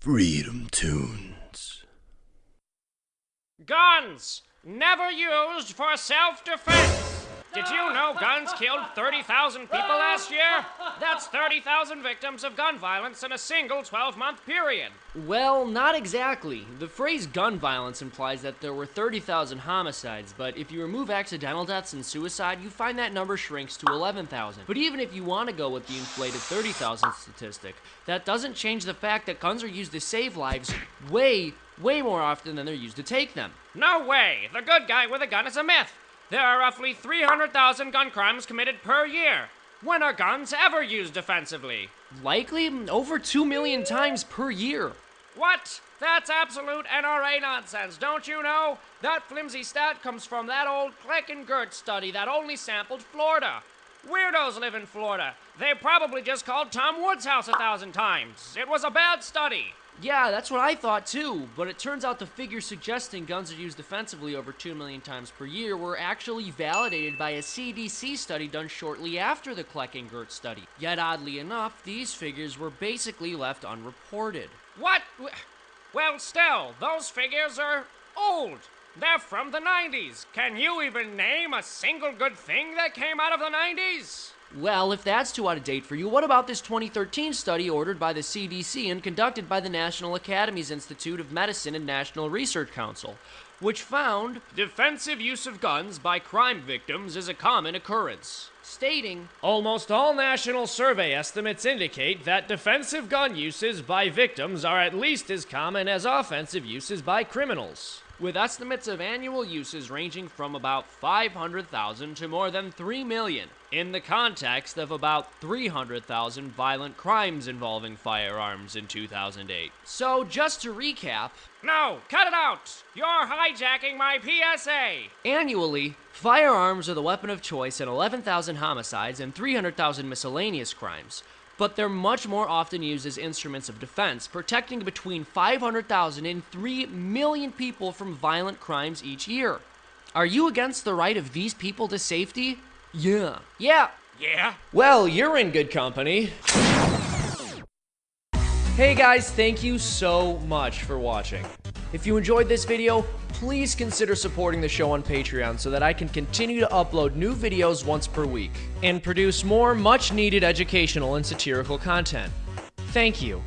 FreedomToons. Guns! Never used for self-defense! Did you know guns killed 30,000 people last year? That's 30,000 victims of gun violence in a single 12-month period. Well, not exactly. The phrase gun violence implies that there were 30,000 homicides, but if you remove accidental deaths and suicide, you find that number shrinks to 11,000. But even if you want to go with the inflated 30,000 statistic, that doesn't change the fact that guns are used to save lives way more often than they're used to take them. No way! The good guy with a gun is a myth. There are roughly 300,000 gun crimes committed per year. When are guns ever used defensively? Likely over 2 million times per year. What? That's absolute NRA nonsense, don't you know? That flimsy stat comes from that old Kleck and Gert study that only sampled Florida. Weirdos live in Florida. They probably just called Tom Wood's house 1,000 times. It was a bad study. Yeah, that's what I thought too, but it turns out the figures suggesting guns are used defensively over 2 million times per year were actually validated by a CDC study done shortly after the Kleck and Gert study. Yet oddly enough, these figures were basically left unreported. What? Well, still, those figures are old. They're from the 90s. Can you even name a single good thing that came out of the 90s? Well, if that's too out of date for you, what about this 2013 study ordered by the CDC and conducted by the National Academies Institute of Medicine and National Research Council, which found defensive use of guns by crime victims is a common occurrence, stating, almost all national survey estimates indicate that defensive gun uses by victims are at least as common as offensive uses by criminals, with estimates of annual uses ranging from about 500,000 to more than 3 million, in the context of about 300,000 violent crimes involving firearms in 2008. So, just to recap... No, cut it out! You're hijacking my PSA! Annually, firearms are the weapon of choice in 11,000 homicides and 300,000 miscellaneous crimes. But they're much more often used as instruments of defense, protecting between 500,000 and 3 million people from violent crimes each year. Are you against the right of these people to safety? Yeah. Yeah. Well, you're in good company. Hey guys, thank you so much for watching. If you enjoyed this video, please consider supporting the show on Patreon so that I can continue to upload new videos once per week and produce more much-needed educational and satirical content. Thank you.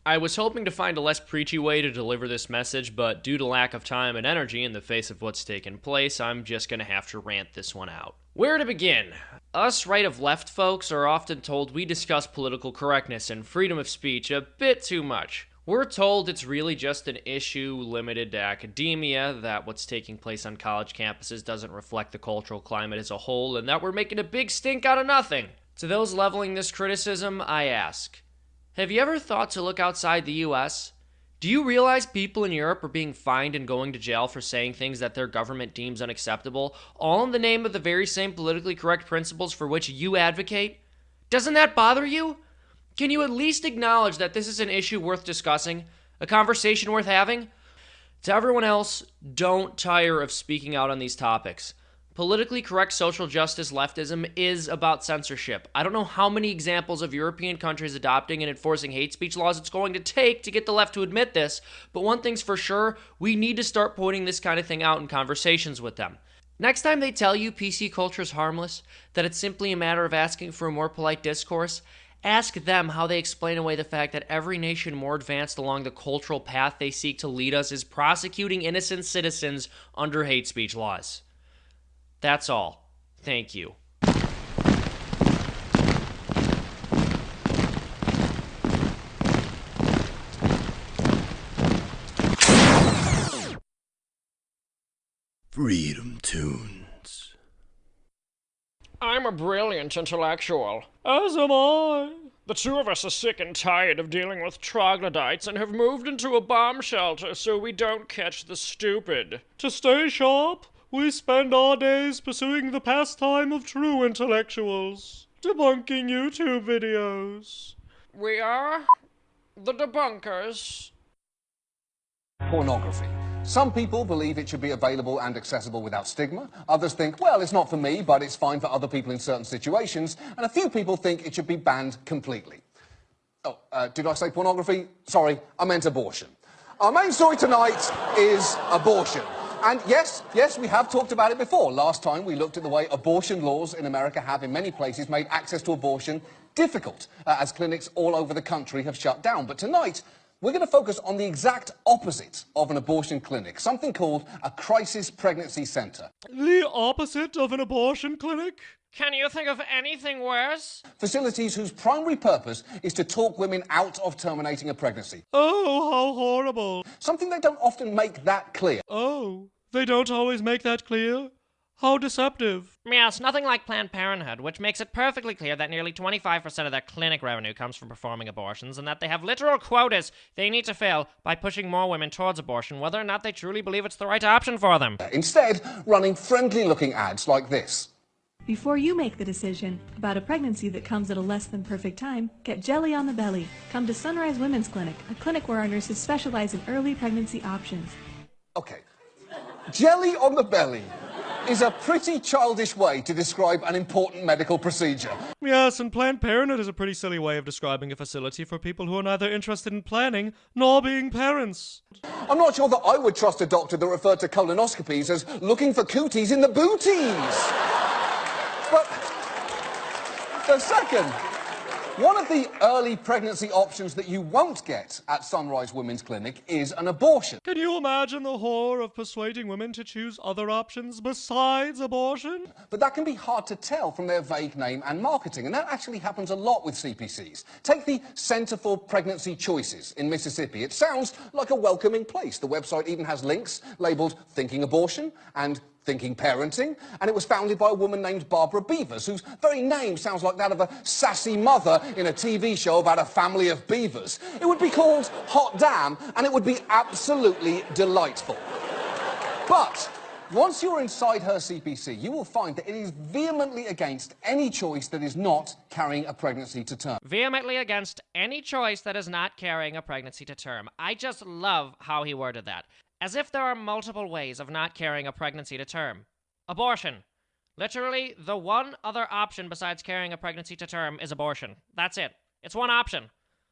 I was hoping to find a less preachy way to deliver this message, but due to lack of time and energy in the face of what's taken place, I'm just gonna have to rant this one out. Where to begin? Us right-of-left folks are often told we discuss political correctness and freedom of speech a bit too much. We're told it's really just an issue limited to academia, that what's taking place on college campuses doesn't reflect the cultural climate as a whole, and that we're making a big stink out of nothing. To those leveling this criticism, I ask, have you ever thought to look outside the US? Do you realize people in Europe are being fined and going to jail for saying things that their government deems unacceptable, all in the name of the very same politically correct principles for which you advocate? Doesn't that bother you? Can you at least acknowledge that this is an issue worth discussing, a conversation worth having? To everyone else, don't tire of speaking out on these topics. Politically correct social justice leftism is about censorship. I don't know how many examples of European countries adopting and enforcing hate speech laws it's going to take to get the left to admit this, but one thing's for sure, we need to start pointing this kind of thing out in conversations with them. Next time they tell you PC culture is harmless, that it's simply a matter of asking for a more polite discourse, ask them how they explain away the fact that every nation more advanced along the cultural path they seek to lead us is prosecuting innocent citizens under hate speech laws. That's all. Thank you. FreedomToons. I'm a brilliant intellectual. As am I. The two of us are sick and tired of dealing with troglodytes and have moved into a bomb shelter so we don't catch the stupid. To stay sharp, we spend our days pursuing the pastime of true intellectuals, debunking YouTube videos. We are? The Debunkers. Pornography. Some people believe it should be available and accessible without stigma. Others think, well, it's not for me, but it's fine for other people in certain situations. And a few people think it should be banned completely. Oh, did I say pornography? Sorry, I meant abortion. Our main story tonight is abortion. And yes, we have talked about it before. Last time we looked at the way abortion laws in America have, in many places, made access to abortion difficult, as clinics all over the country have shut down. But tonight, we're going to focus on the exact opposite of an abortion clinic, something called a crisis pregnancy centre. The opposite of an abortion clinic? Can you think of anything worse? Facilities whose primary purpose is to talk women out of terminating a pregnancy. Oh, how horrible. Something they don't often make that clear. Oh, they don't always make that clear? How deceptive. Yes, nothing like Planned Parenthood, which makes it perfectly clear that nearly 25% of their clinic revenue comes from performing abortions, and that they have literal quotas they need to fill by pushing more women towards abortion, whether or not they truly believe it's the right option for them. Instead, running friendly-looking ads like this. Before you make the decision about a pregnancy that comes at a less than perfect time, get jelly on the belly. Come to Sunrise Women's Clinic, a clinic where our nurses specialize in early pregnancy options. Okay, jelly on the belly is a pretty childish way to describe an important medical procedure. Yes, and Planned Parenthood is a pretty silly way of describing a facility for people who are neither interested in planning nor being parents. I'm not sure that I would trust a doctor that referred to colonoscopies as looking for cooties in the booties. But the second, one of the early pregnancy options that you won't get at Sunrise Women's Clinic is an abortion. Can you imagine the horror of persuading women to choose other options besides abortion? But that can be hard to tell from their vague name and marketing, and that actually happens a lot with CPCs. Take the Centre for Pregnancy Choices in Mississippi. It sounds like a welcoming place. The website even has links labelled Thinking Abortion and Thinking Parenting, and it was founded by a woman named Barbara Beavers, whose very name sounds like that of a sassy mother in a TV show about a family of beavers. It would be called Hot Damn, and it would be absolutely delightful. But once you're inside her CPC, you will find that it is vehemently against any choice that is not carrying a pregnancy to term. Vehemently against any choice that is not carrying a pregnancy to term. I just love how he worded that. As if there are multiple ways of not carrying a pregnancy to term. Abortion. Literally, the one other option besides carrying a pregnancy to term is abortion. That's it. It's one option.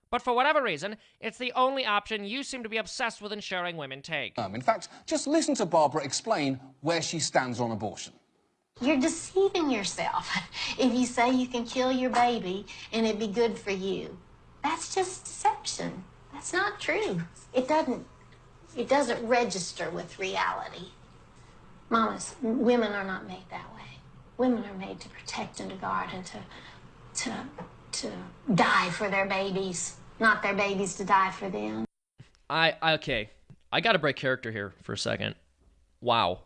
But for whatever reason, it's the only option you seem to be obsessed with ensuring women take. In fact, just listen to Barbara explain where she stands on abortion. You're deceiving yourself if you say you can kill your baby and it'd be good for you. That's just deception. That's not true. It doesn't register with reality. Mamas, women are not made that way. Women are made to protect and to guard and to die for their babies, not their babies to die for them. Okay. I gotta break character here for a second. Wow.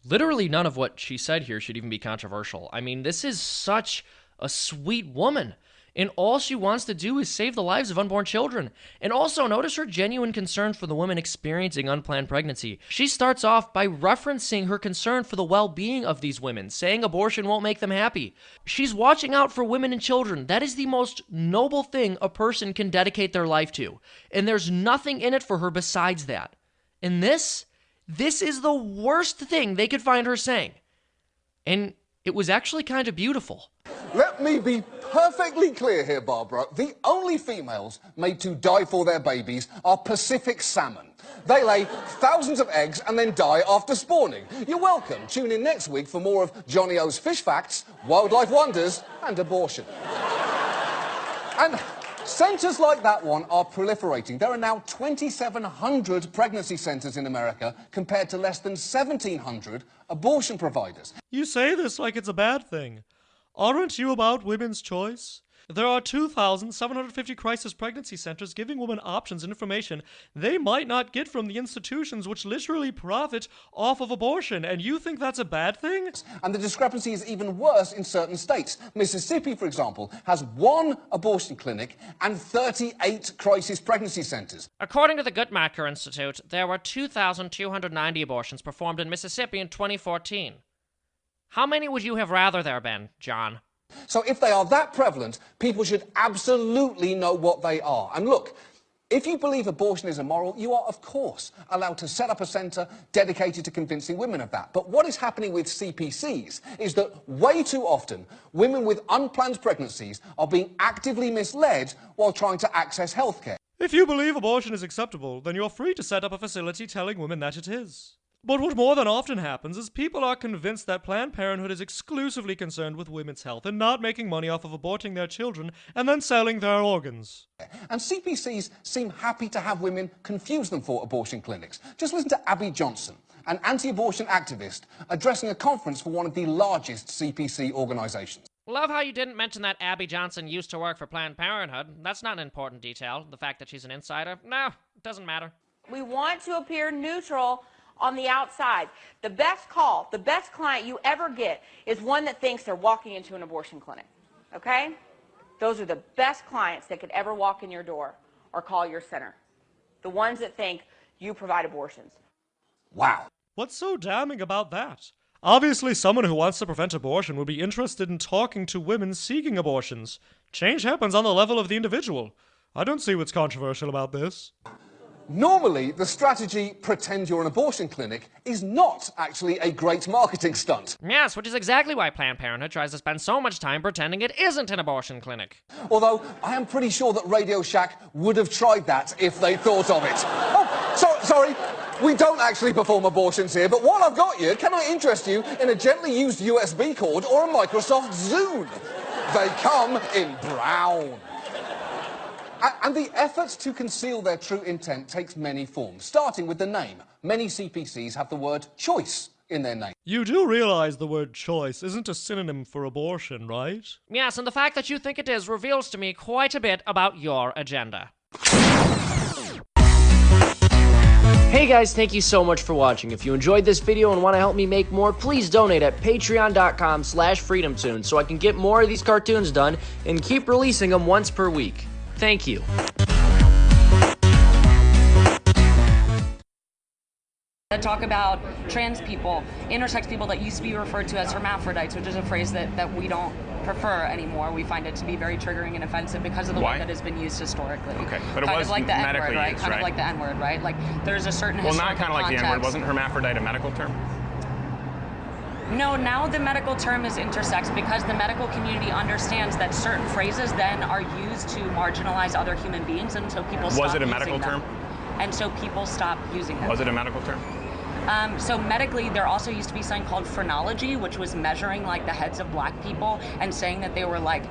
Literally none of what she said here should even be controversial. I mean, this is such a sweet woman. And all she wants to do is save the lives of unborn children. And also, notice her genuine concern for the women experiencing unplanned pregnancy. She starts off by referencing her concern for the well-being of these women, saying abortion won't make them happy. She's watching out for women and children. That is the most noble thing a person can dedicate their life to. And there's nothing in it for her besides that. And this is the worst thing they could find her saying. And it was actually kind of beautiful. Let me be perfectly clear here, Barbara. The only females made to die for their babies are Pacific salmon. They lay thousands of eggs and then die after spawning. You're welcome. Tune in next week for more of Johnny O's fish facts, wildlife wonders, and abortion. And centres like that one are proliferating. There are now 2,700 pregnancy centres in America compared to less than 1,700 abortion providers. You say this like it's a bad thing. Aren't you about women's choice? There are 2,750 crisis pregnancy centers giving women options and information they might not get from the institutions which literally profit off of abortion, and you think that's a bad thing? And the discrepancy is even worse in certain states. Mississippi, for example, has 1 abortion clinic and 38 crisis pregnancy centers. According to the Guttmacher Institute, there were 2,290 abortions performed in Mississippi in 2014. How many would you have rather there been, John? So if they are that prevalent, people should absolutely know what they are. And look, if you believe abortion is immoral, you are, of course, allowed to set up a centre dedicated to convincing women of that. But what is happening with CPCs is that way too often, women with unplanned pregnancies are being actively misled while trying to access healthcare. If you believe abortion is acceptable, then you're free to set up a facility telling women that it is. But what more than often happens is people are convinced that Planned Parenthood is exclusively concerned with women's health and not making money off of aborting their children and then selling their organs. And CPCs seem happy to have women confuse them for abortion clinics. Just listen to Abby Johnson, an anti-abortion activist, addressing a conference for one of the largest CPC organisations. Love how you didn't mention that Abby Johnson used to work for Planned Parenthood. That's not an important detail. The fact that she's an insider, no, it doesn't matter. We want to appear neutral on the outside. The best call, the best client you ever get is one that thinks they're walking into an abortion clinic, okay? Those are the best clients that could ever walk in your door or call your center. The ones that think you provide abortions. Wow. What's so damning about that? Obviously, someone who wants to prevent abortion would be interested in talking to women seeking abortions. Change happens on the level of the individual. I don't see what's controversial about this. Normally, the strategy, pretend you're an abortion clinic, is not actually a great marketing stunt. Yes, which is exactly why Planned Parenthood tries to spend so much time pretending it isn't an abortion clinic. Although, I am pretty sure that Radio Shack would have tried that if they thought of it. Oh, sorry, we don't actually perform abortions here, but while I've got you, can I interest you in a gently used USB cord or a Microsoft Zune? They come in brown. And the effort to conceal their true intent takes many forms, starting with the name. Many CPCs have the word choice in their name. You do realize the word choice isn't a synonym for abortion, right? Yes, and the fact that you think it is reveals to me quite a bit about your agenda. Hey guys, thank you so much for watching. If you enjoyed this video and want to help me make more, please donate at patreon.com/FreedomToons so I can get more of these cartoons done and keep releasing them once per week. Thank you. That talk about trans people, intersex people that used to be referred to as hermaphrodites, which is a phrase that we don't prefer anymore. We find it to be very triggering and offensive because of the way that it's been used historically. Okay, but it kind was of like the medically N-word, right? used, Kind of like the N-word, right? Like there's a certain historical not kind of like the N-word. Wasn't hermaphrodite a medical term? No, now the medical term is intersex because the medical community understands that certain phrases then are used to marginalize other human beings, and so people stop Was it a using medical them. term? And so people stop using them. Was it a medical term? So medically, there also used to be something called phrenology, which was measuring like the heads of black people and saying that they were like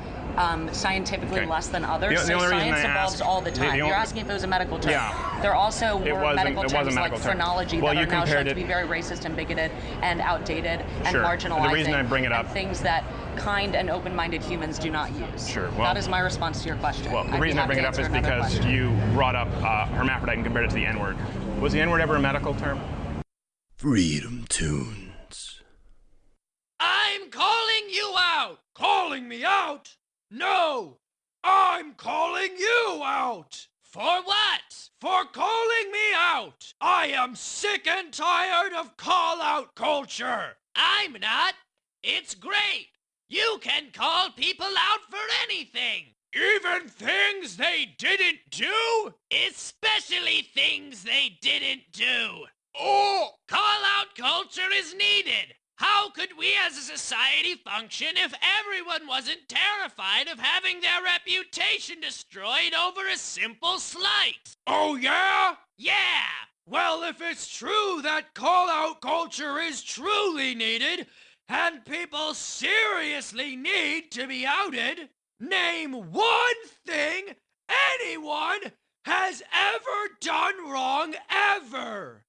scientifically less than others. The So only reason science evolves all the time. You're asking if it was a medical term. Yeah. There also were medical terms like term. phrenology that are now shown to be very racist and bigoted and outdated and marginalizing. The reason I bring it up, and things that kind and open-minded humans do not use. Sure. Well, that is my response to your question. Well, the reason I bring it up is because you brought up hermaphrodite and compared it to the N-word. Was the N-word ever a medical term? FreedomToons. I'm calling you out! Calling me out? No! I'm calling you out! For what? For calling me out! I am sick and tired of call-out culture! I'm not. It's great! You can call people out for anything! Even things they didn't do? Especially things they didn't do! Oh! Call-out culture is needed! How could we as a society function if everyone wasn't terrified of having their reputation destroyed over a simple slight? Oh yeah? Yeah! Well, if it's true that call-out culture is truly needed, and people seriously need to be outed, name one thing anyone has ever done wrong ever!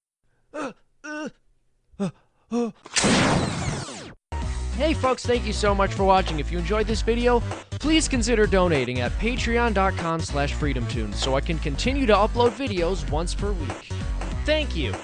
Hey folks, thank you so much for watching. If you enjoyed this video, please consider donating at patreon.com/FreedomToons so I can continue to upload videos once per week. Thank you.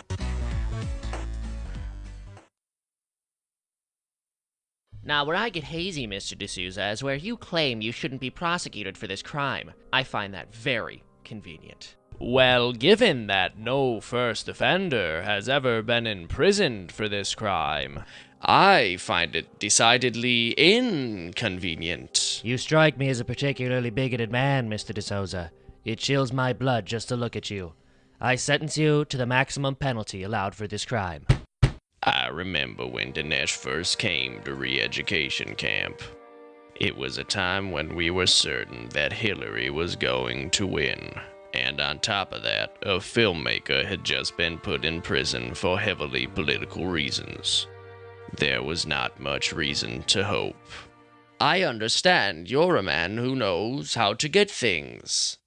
Now, where I get hazy, Mr. D'Souza, is where you claim you shouldn't be prosecuted for this crime. I find that very convenient. Well, given that no first offender has ever been imprisoned for this crime, I find it decidedly inconvenient. You strike me as a particularly bigoted man, Mr. D'Souza. It chills my blood just to look at you. I sentence you to the maximum penalty allowed for this crime. I remember when Dinesh first came to re-education camp. It was a time when we were certain that Hillary was going to win. And on top of that, a filmmaker had just been put in prison for heavily political reasons. There was not much reason to hope. I understand you're a man who knows how to get things.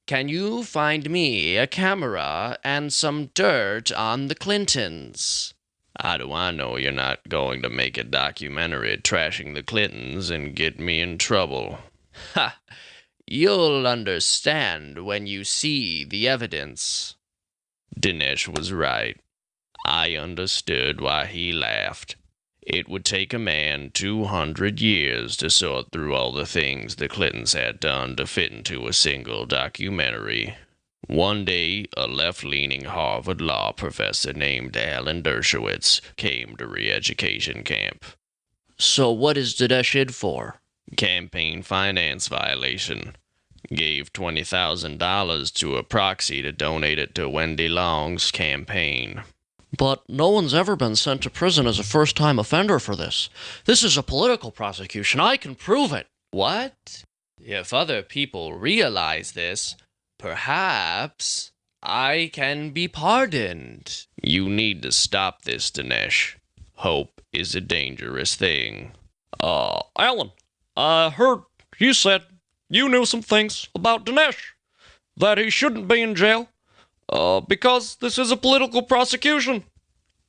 Can you find me a camera and some dirt on the Clintons? How do I know you're not going to make a documentary trashing the Clintons and get me in trouble? Ha! You'll understand when you see the evidence. Dinesh was right. I understood why he laughed. It would take a man 200 years to sort through all the things the Clintons had done to fit into a single documentary. One day, a left-leaning Harvard law professor named Alan Dershowitz came to re-education camp. So what is Dinesh in for? Campaign finance violation. Gave $20,000 to a proxy to donate it to Wendy Long's campaign. But no one's ever been sent to prison as a first-time offender for this. This is a political prosecution. I can prove it. What? If other people realize this, perhaps I can be pardoned. You need to stop this, Dinesh. Hope is a dangerous thing. Alan, I heard you said you knew some things about Dinesh. That he shouldn't be in jail. Because this is a political prosecution.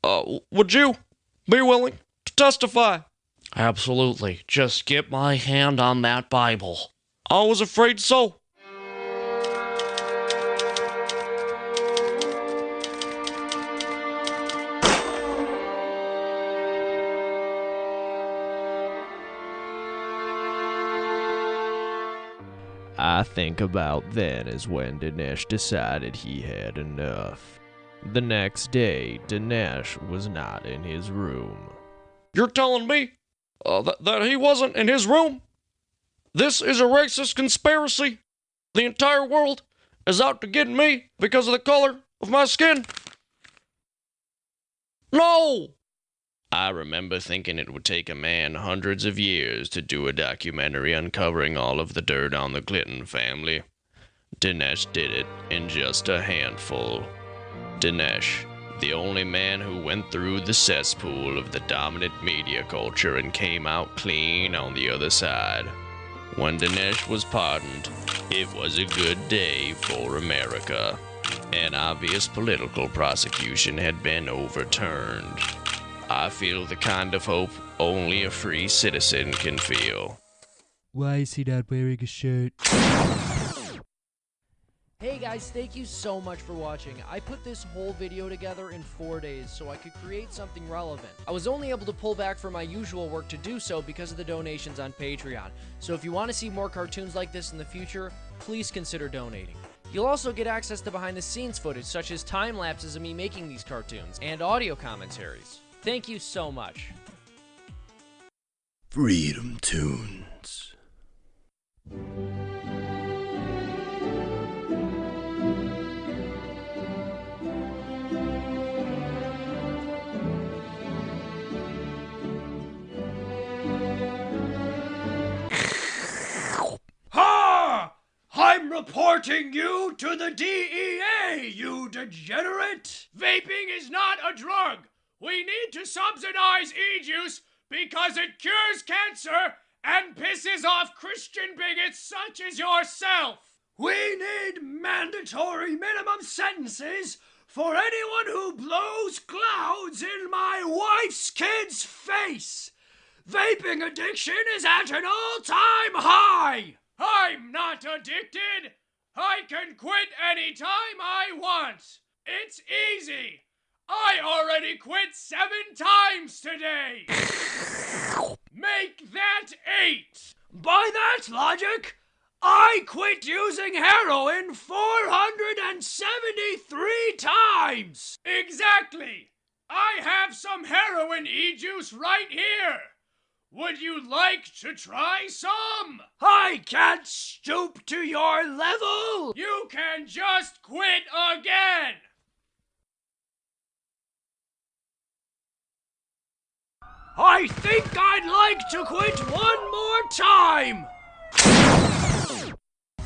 Would you be willing to testify? Absolutely. Just get my hand on that Bible. I was afraid so. I think about then is when Dinesh decided he had enough. The next day, Dinesh was not in his room. You're telling me that he wasn't in his room? This is a racist conspiracy. The entire world is out to get me because of the color of my skin. No! I remember thinking it would take a man hundreds of years to do a documentary uncovering all of the dirt on the Clinton family. Dinesh did it in just a handful. Dinesh, the only man who went through the cesspool of the dominant media culture and came out clean on the other side. When Dinesh was pardoned, it was a good day for America. An obvious political prosecution had been overturned. I feel the kind of hope only a free citizen can feel. Why is he not wearing a shirt? Hey guys, thank you so much for watching. I put this whole video together in 4 days so I could create something relevant. I was only able to pull back from my usual work to do so because of the donations on Patreon. So if you want to see more cartoons like this in the future, please consider donating. You'll also get access to behind-the-scenes footage such as time lapses of me making these cartoons and audio commentaries. Thank you so much. FreedomToons. Ha! I'm reporting you to the DEA, you degenerate! Vaping is not a drug! We need to subsidize e-juice because it cures cancer and pisses off Christian bigots such as yourself. We need mandatory minimum sentences for anyone who blows clouds in my wife's kid's face. Vaping addiction is at an all-time high. I'm not addicted. I can quit anytime I want. It's easy. I already quit 7 times today! Make that 8! By that logic, I quit using heroin 473 times! Exactly! I have some heroin e-juice right here. Would you like to try some? I can't stoop to your level. You can just quit again. I think I'd like to quit one more time.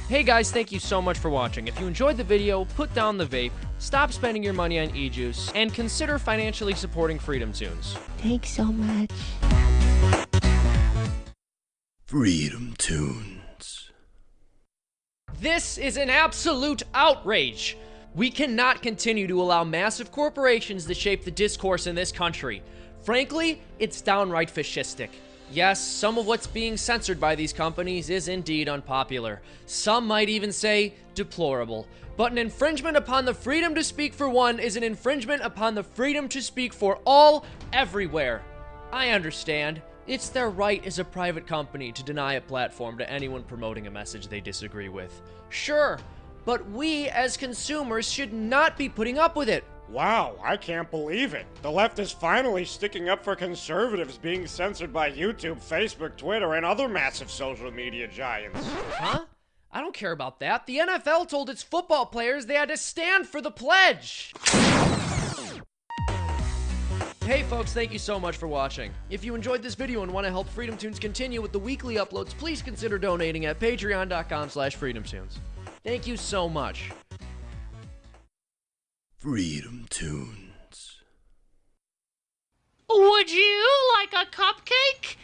Hey guys, thank you so much for watching. If you enjoyed the video, put down the vape, stop spending your money on e-juice, and consider financially supporting FreedomToons. Thanks so much. FreedomToons. This is an absolute outrage! We cannot continue to allow massive corporations to shape the discourse in this country. Frankly, it's downright fascistic. Yes, some of what's being censored by these companies is indeed unpopular. Some might even say deplorable. But an infringement upon the freedom to speak for one is an infringement upon the freedom to speak for all, everywhere. I understand. It's their right as a private company to deny a platform to anyone promoting a message they disagree with. Sure, but we as consumers should not be putting up with it. Wow, I can't believe it. The left is finally sticking up for conservatives being censored by YouTube, Facebook, Twitter, and other massive social media giants. Huh? I don't care about that. The NFL told its football players they had to stand for the pledge. Hey folks, thank you so much for watching. If you enjoyed this video and want to help FreedomToons continue with the weekly uploads, please consider donating at patreon.com/FreedomToons. Thank you so much. FreedomToons. Would you like a cupcake?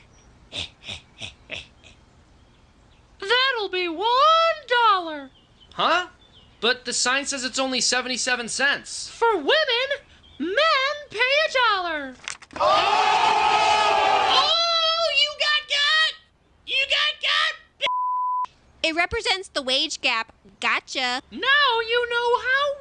That'll be $1. Huh? But the sign says it's only 77 cents. For women, men pay $1. Oh, you got! It represents the wage gap. Gotcha. Now you know how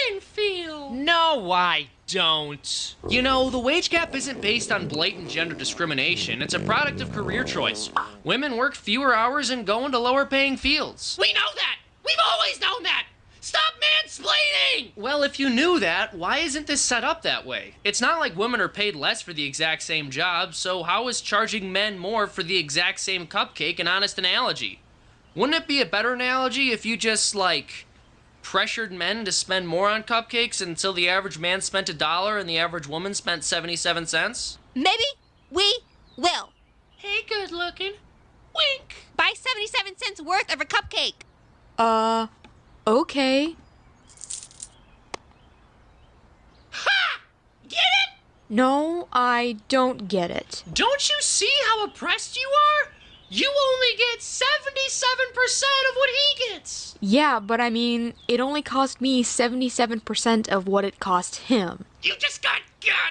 women feel. No, I don't. You know, the wage gap isn't based on blatant gender discrimination. It's a product of career choice. Women work fewer hours and go into lower paying fields. We know that. We've always known that. Stop mansplaining! Well, if you knew that, why isn't this set up that way? It's not like women are paid less for the exact same job, so how is charging men more for the exact same cupcake an honest analogy? Wouldn't it be a better analogy if you just, like, pressured men to spend more on cupcakes until the average man spent $1 and the average woman spent 77 cents? Maybe we will. Hey, good looking. Wink. Buy 77 cents worth of a cupcake. Okay. Ha! Get it? No, I don't get it. Don't you see how oppressed you are? You only get 77% of what he gets. Yeah, but I mean, it only cost me 77% of what it cost him. You just got.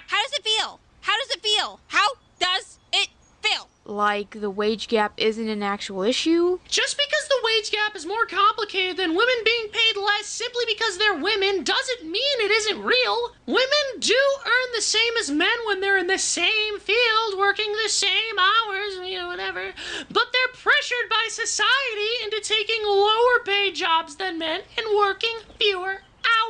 How does it feel? How does it feel? How does it feel? Like the wage gap isn't an actual issue? Just because the wage gap is more complicated than women being paid less simply because they're women doesn't mean it isn't real. Women do earn the same as men when they're in the same field, working the same hours, whatever. But they're pressured by society into taking lower paid jobs than men and working fewer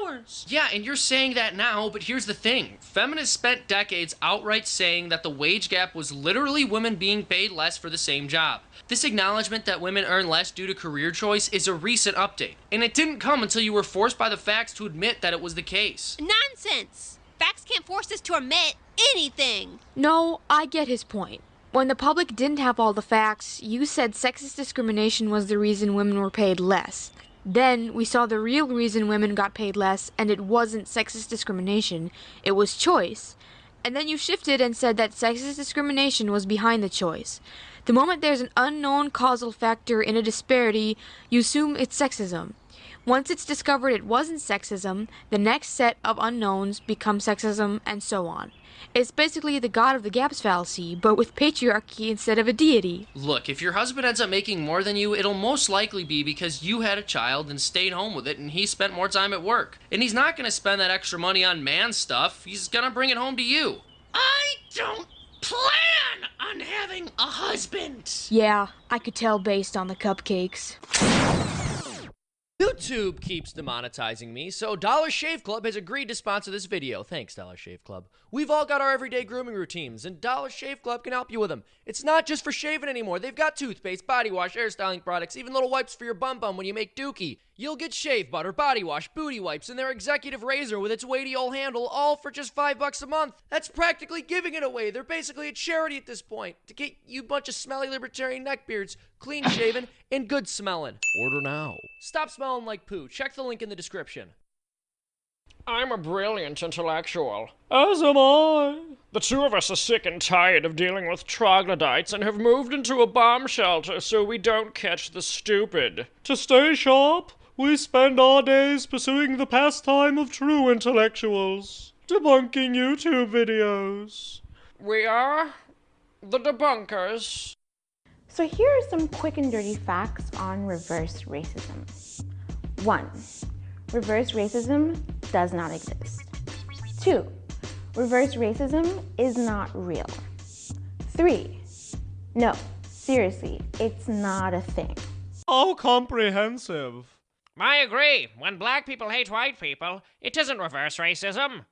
hours. Yeah, and you're saying that now, but here's the thing. Feminists spent decades outright saying that the wage gap was literally women being paid less for the same job. This acknowledgement that women earn less due to career choice is a recent update, and it didn't come until you were forced by the facts to admit that it was the case. Nonsense! Facts can't force us to admit anything. No, I get his point. When the public didn't have all the facts, you said sexist discrimination was the reason women were paid less. Then we saw the real reason women got paid less, and it wasn't sexist discrimination, it was choice. And then you shifted and said that sexist discrimination was behind the choice. The moment there's an unknown causal factor in a disparity, you assume it's sexism. Once it's discovered it wasn't sexism, the next set of unknowns become sexism, and so on. It's basically the God of the Gaps fallacy, but with patriarchy instead of a deity. Look, if your husband ends up making more than you, it'll most likely be because you had a child and stayed home with it and he spent more time at work. And he's not going to spend that extra money on man stuff, he's going to bring it home to you. I don't plan on having a husband. Yeah, I could tell based on the cupcakes. YouTube keeps demonetizing me, so Dollar Shave Club has agreed to sponsor this video. Thanks, Dollar Shave Club. We've all got our everyday grooming routines, and Dollar Shave Club can help you with them. It's not just for shaving anymore. They've got toothpaste, body wash, hairstyling products, even little wipes for your bum when you make dookie. You'll get shave butter, body wash, booty wipes, and their executive razor with its weighty old handle, all for just $5 a month. That's practically giving it away. They're basically a charity at this point to get you bunch of smelly libertarian neckbeards clean shaven and good smelling. Order now. Stop smelling like poo. Check the link in the description. I'm a brilliant intellectual. As am I. The two of us are sick and tired of dealing with troglodytes and have moved into a bomb shelter so we don't catch the stupid. To stay sharp, we spend our days pursuing the pastime of true intellectuals, debunking YouTube videos. We are the Debunkers. So here are some quick and dirty facts on reverse racism. 1. Reverse racism does not exist. 2. Reverse racism is not real. 3. No, seriously, it's not a thing. How comprehensive. I agree. When black people hate white people, it isn't reverse racism.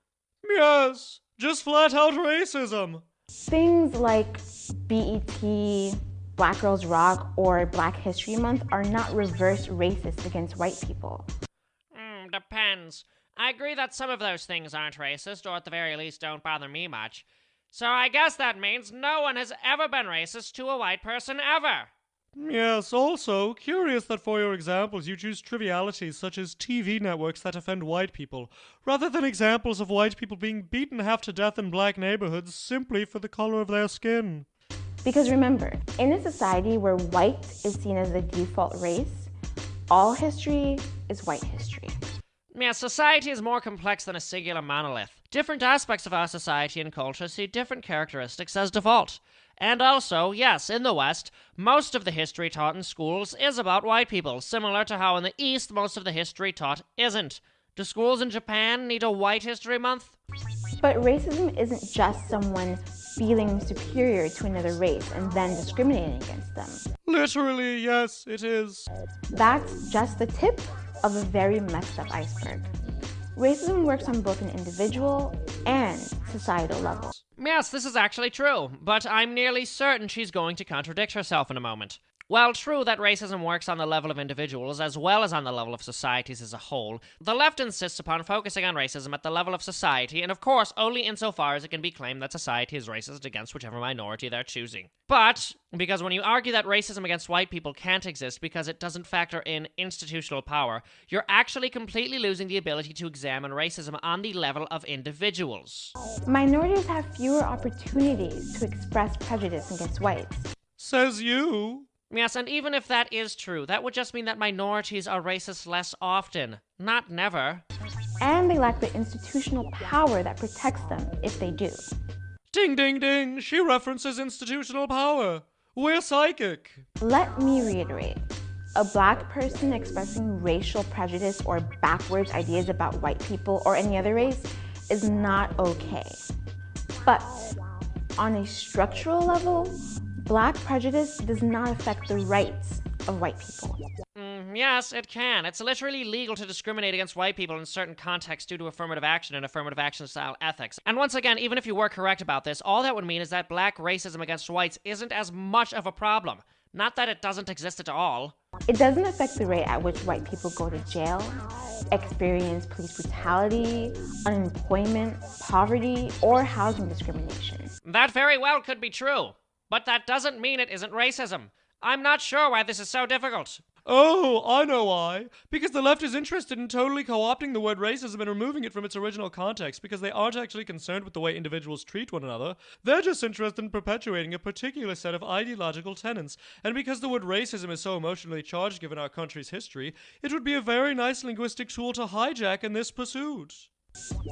Yes, just flat out racism. Things like BET, Black Girls Rock, or Black History Month are not reverse racist against white people. Depends. I agree that some of those things aren't racist, or at the very least don't bother me much. So I guess that means no one has ever been racist to a white person ever. Yes, also, curious that for your examples you choose trivialities such as TV networks that offend white people, rather than examples of white people being beaten half to death in black neighborhoods simply for the color of their skin. Because remember, in a society where white is seen as the default race, all history is white history. Yeah, society is more complex than a singular monolith. Different aspects of our society and culture see different characteristics as default. And also, yes, in the West, most of the history taught in schools is about white people, similar to how in the East most of the history taught isn't. Do schools in Japan need a White History Month? But racism isn't just someone feeling superior to another race and then discriminating against them. Literally, yes, it is. That's just the tip of a very messed up iceberg. Racism works on both an individual and societal level. Yes, this is actually true, but I'm nearly certain she's going to contradict herself in a moment. While true that racism works on the level of individuals as well as on the level of societies as a whole, the left insists upon focusing on racism at the level of society, and of course only insofar as it can be claimed that society is racist against whichever minority they're choosing. But, because when you argue that racism against white people can't exist because it doesn't factor in institutional power, you're actually completely losing the ability to examine racism on the level of individuals. Minorities have fewer opportunities to express prejudice against whites. Says you. Yes, and even if that is true, that would just mean that minorities are racist less often, not never. And they lack the institutional power that protects them if they do. Ding, ding, ding. She references institutional power. We're psychic. Let me reiterate. A black person expressing racial prejudice or backwards ideas about white people or any other race is not okay. But on a structural level, black prejudice does not affect the rights of white people. Yes, it can. It's literally legal to discriminate against white people in certain contexts due to affirmative action and affirmative action-style ethics. And once again, even if you were correct about this, all that would mean is that black racism against whites isn't as much of a problem. Not that it doesn't exist at all. It doesn't affect the rate at which white people go to jail, experience police brutality, unemployment, poverty, or housing discrimination. That very well could be true. But that doesn't mean it isn't racism. I'm not sure why this is so difficult. Oh, I know why. Because the left is interested in totally co-opting the word racism and removing it from its original context because they aren't actually concerned with the way individuals treat one another. They're just interested in perpetuating a particular set of ideological tenets. And because the word racism is so emotionally charged given our country's history, it would be a very nice linguistic tool to hijack in this pursuit.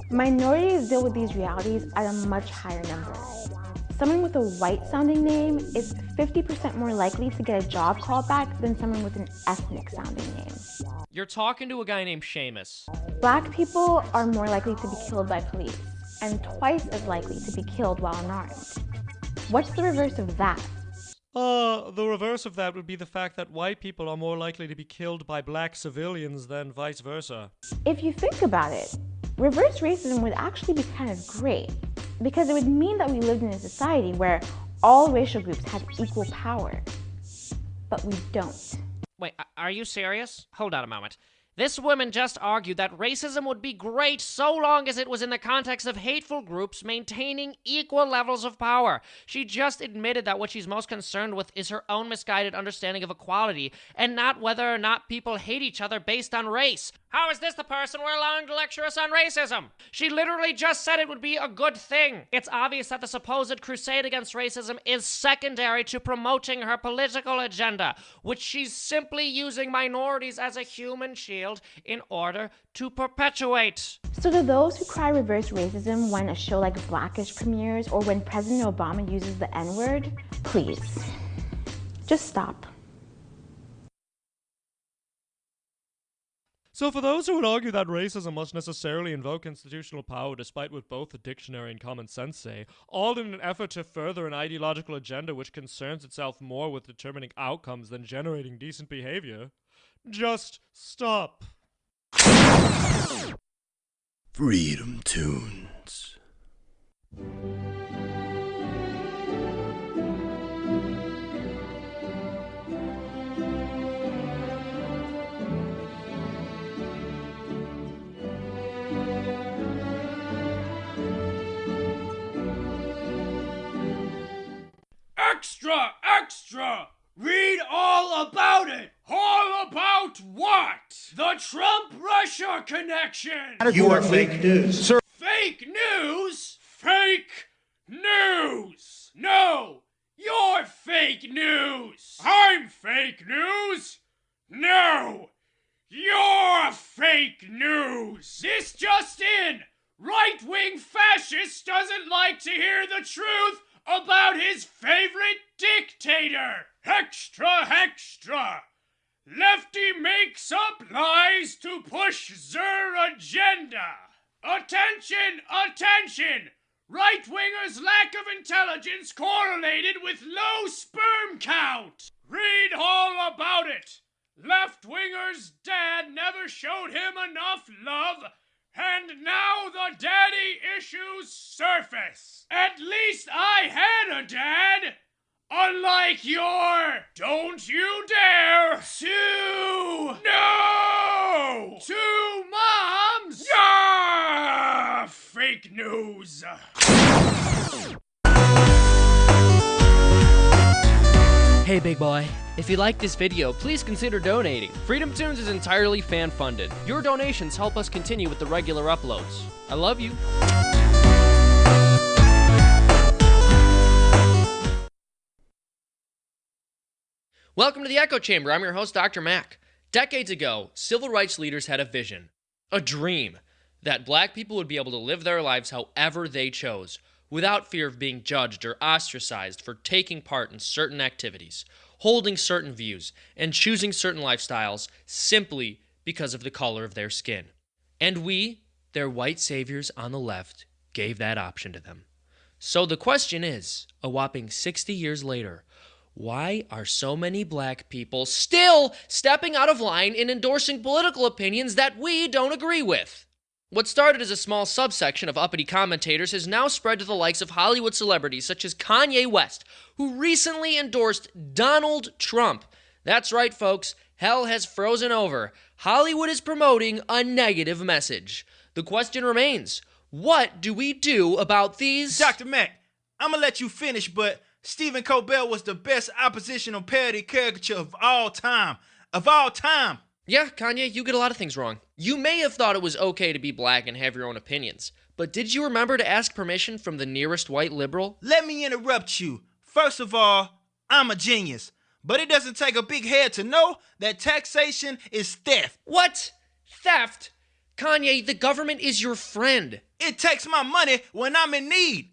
Minorities deal with these realities at a much higher number. Someone with a white-sounding name is 50% more likely to get a job callback than someone with an ethnic-sounding name. You're talking to a guy named Seamus. Black people are more likely to be killed by police, and twice as likely to be killed while unarmed. What's the reverse of that? The reverse of that would be the fact that white people are more likely to be killed by black civilians than vice versa. If you think about it, reverse racism would actually be kind of great, because it would mean that we lived in a society where all racial groups had equal power. But we don't. Wait, are you serious? Hold on a moment. This woman just argued that racism would be great so long as it was in the context of hateful groups maintaining equal levels of power. She just admitted that what she's most concerned with is her own misguided understanding of equality, and not whether or not people hate each other based on race. How is this the person we're allowing to lecture us on racism? She literally just said it would be a good thing. It's obvious that the supposed crusade against racism is secondary to promoting her political agenda, which she's simply using minorities as a human shield in order to perpetuate. So to those who cry reverse racism when a show like Blackish premieres or when President Obama uses the N-word, please, just stop. So for those who would argue that racism must necessarily invoke constitutional power despite what both the dictionary and common sense say, all in an effort to further an ideological agenda which concerns itself more with determining outcomes than generating decent behavior, just stop. FreedomToons. Extra! Extra! Read all about it! All about what? The Trump-Russia connection! You are fake news. Sir. Fake news? Fake news! No! You're fake news! I'm fake news? No! You're fake news! This just in! Right-wing fascist doesn't like to hear the truth about his favorite dictator! Extra, extra! Lefty makes up lies to push their agenda! Attention, attention! Right-wingers' lack of intelligence correlated with low sperm count! Read all about it! Left-wingers' dad never showed him enough love, and now the daddy issues surface. At least I had a dad. Unlike your don't you dare to no two moms. Yeah, fake news. Hey big boy, if you like this video, please consider donating. FreedomToons is entirely fan-funded. Your donations help us continue with the regular uploads. I love you. Welcome to the Echo Chamber. I'm your host, Dr. Mac. Decades ago, civil rights leaders had a vision, a dream, that black people would be able to live their lives however they chose, without fear of being judged or ostracized for taking part in certain activities, holding certain views, and choosing certain lifestyles simply because of the color of their skin. And we, their white saviors on the left, gave that option to them. So the question is, a whopping 60 years later, why are so many black people still stepping out of line and endorsing political opinions that we don't agree with? What started as a small subsection of uppity commentators has now spread to the likes of Hollywood celebrities such as Kanye West, who recently endorsed Donald Trump. That's right, folks. Hell has frozen over. Hollywood is promoting a negative message. The question remains, what do we do about these... Dr. Mac, I'm gonna let you finish, but Stephen Colbert was the best oppositional parody caricature of all time. Of all time! Yeah, Kanye, you get a lot of things wrong. You may have thought it was okay to be black and have your own opinions, but did you remember to ask permission from the nearest white liberal? Let me interrupt you. First of all, I'm a genius, but it doesn't take a big head to know that taxation is theft. What? Theft? Kanye, the government is your friend. It takes my money when I'm in need.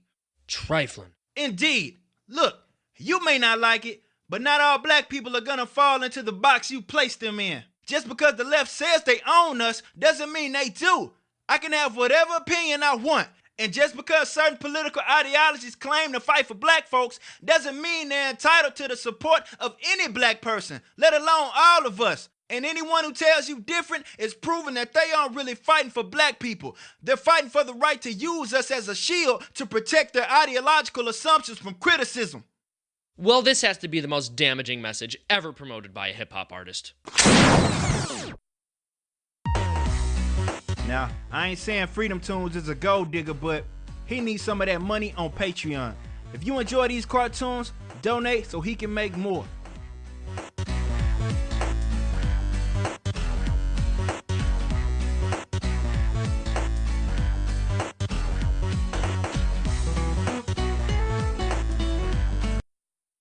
Trifling. Indeed. Look, you may not like it, but not all black people are gonna fall into the box you placed them in. Just because the left says they own us doesn't mean they do. I can have whatever opinion I want, And just because certain political ideologies claim to fight for black folks doesn't mean they're entitled to the support of any black person, let alone all of us. And anyone who tells you different is proving that they aren't really fighting for black people. They're fighting for the right to use us as a shield to protect their ideological assumptions from criticism. Well, this has to be the most damaging message ever promoted by a hip-hop artist. Now, I ain't saying FreedomToons is a gold digger, but he needs some of that money on Patreon. If you enjoy these cartoons, donate so he can make more.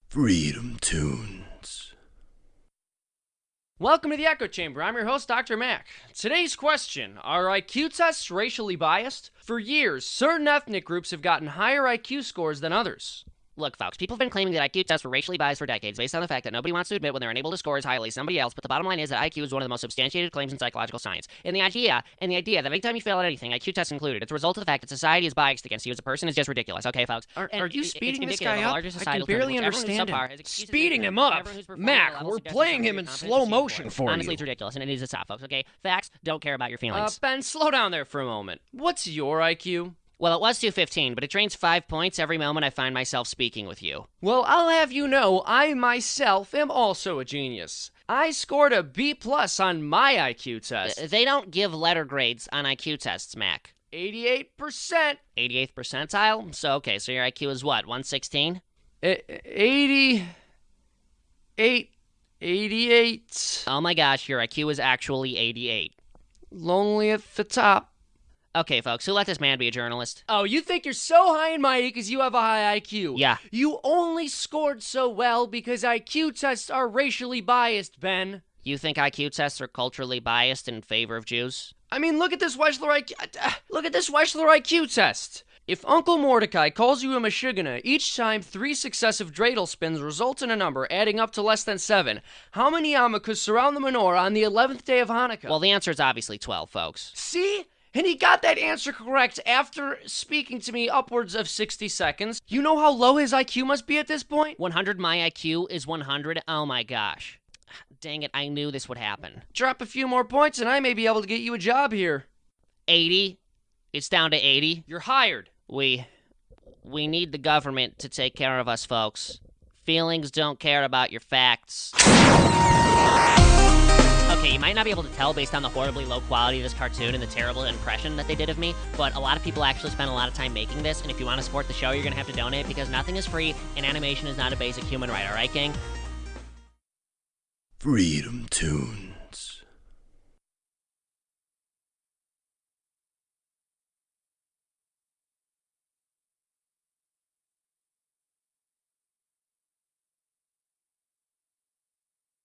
FreedomToons. Welcome to the Echo Chamber. I'm your host, Dr. Mac. Today's question, are IQ tests racially biased? For years, certain ethnic groups have gotten higher IQ scores than others. Look, folks, people have been claiming that IQ tests were racially biased for decades based on the fact that nobody wants to admit when they're unable to score as highly as somebody else, but the bottom line is that IQ is one of the most substantiated claims in psychological science. And the idea that every time you fail at anything, IQ tests included, it's a result of the fact that society is biased against you as a person is just ridiculous. Okay, folks? Are you speeding this guy up? I can barely understand him. Speeding him up? Mac, we're playing him in slow motion for you. Honestly, it's ridiculous, and it needs to stop, folks, okay? Facts don't care about your feelings. Ben, slow down there for a moment. What's your IQ? Well, it was 215, but it drains 5 points every moment I find myself speaking with you. Well, I'll have you know, I myself am also a genius. I scored a B+ on my IQ test. They don't give letter grades on IQ tests, Mac. 88%. 88th percentile? So, okay, so your IQ is what, 116? 88. Oh my gosh, your IQ is actually 88. Lonely at the top. Okay, folks, who let this man be a journalist? Oh, you think you're so high and mighty because you have a high IQ. Yeah. You only scored so well because IQ tests are racially biased, Ben. You think IQ tests are culturally biased in favor of Jews? I mean, look at this Weschler IQ test. If Uncle Mordecai calls you a Mashugana each time 3 successive dreidel spins result in a number adding up to less than 7, how many yarmulkes surround the menorah on the 11th day of Hanukkah? Well, the answer is obviously 12, folks. See? And he got that answer correct after speaking to me upwards of 60 seconds. You know how low his IQ must be at this point? 100, my IQ is 100. Oh my gosh. Dang it, I knew this would happen. Drop a few more points and I may be able to get you a job here. 80. It's down to 80. You're hired. We need the government to take care of us, folks. Feelings don't care about your facts. Okay, you might not be able to tell based on the horribly low quality of this cartoon and the terrible impression that they did of me, but a lot of people actually spent a lot of time making this, and if you want to support the show, you're going to have to donate because nothing is free, and animation is not a basic human right, alright, gang? FreedomToons.